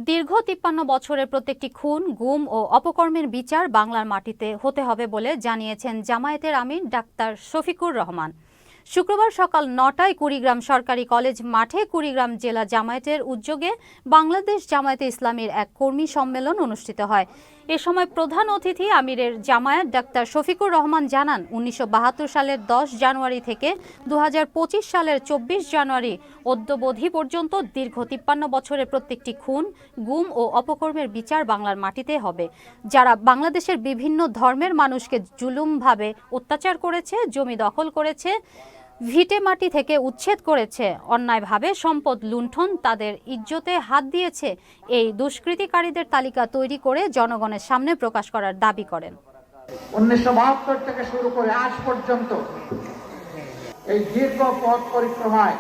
দীর্ঘ ৫৩ বছরের প্রত্যেকটি খুন, গুম ও অপকর্মের বিচার বাংলার মাটিতে হতে হবে বলে জানিয়েছেন জামায়াতের আমির ডাক্তার শফিকুর রহমান। শুক্রবার সকাল ৯টায় কুড়িগ্রাম সরকারি কলেজ মাঠে কুড়িগ্রাম জেলা জামায়াতের উদ্যোগে বাংলাদেশ জামায়াতে ইসলামীর এক কর্মী সম্মেলন অনুষ্ঠিত হয়। এ সময় প্রধান অতিথি আমিরের জামায়াত ডাক্তার শফিকুর রহমান জানান, ১৯৭২ সালের ১০ জানুয়ারি থেকে ২০২৫ সালের ২৪ জানুয়ারি অদ্যবধি পর্যন্ত দীর্ঘ ৫৩ বছরের প্রত্যেকটি খুন, গুম ও অপকর্মের বিচার বাংলার মাটিতে হবে। যারা বাংলাদেশের বিভিন্ন ধর্মের মানুষকে জুলুমভাবে অত্যাচার করেছে, জমি দখল করেছে, ভিটে মাটি থেকে উচ্ছেদ করেছে, অন্যায়ভাবে সম্পদ লুণ্ঠন, তাদের ইজ্জতে হাত দিয়েছে, এই দুষ্কৃতিকারীদের তালিকা তৈরি করে জনগণের সামনে প্রকাশ করার দাবি করেন। ১৯৭২ থেকে শুরু করে আজ পর্যন্ত এই দীর্ঘ পথ পরিক্রমায়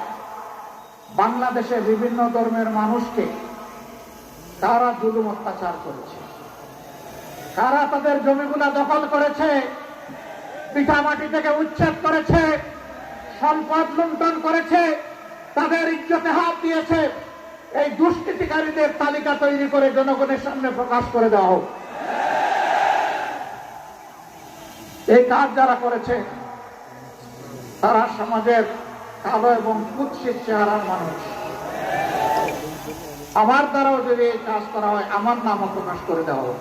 বাংলাদেশের বিভিন্ন ধর্মের মানুষকে কারা জুলুম অত্যাচার করেছে, কারা তাদের জমিগুলা দখল করেছে, পিঠা মাটি থেকে উচ্ছেদ করেছে, সম্পদ লুণ্ঠন করেছে, তাদের ইজ্জতে হাত দিয়েছে, এই দুষ্কৃতিকারীদের তালিকা তৈরি করে জনগণের সামনে প্রকাশ করে দেওয়া হোক। এই কাজ যারা করেছে তারা সমাজের কালো এবং কুৎসিত চেহারার মানুষ। আমার দ্বারাও যদি এই কাজ করা হয়, আমার নামও প্রকাশ করে দেওয়া হোক।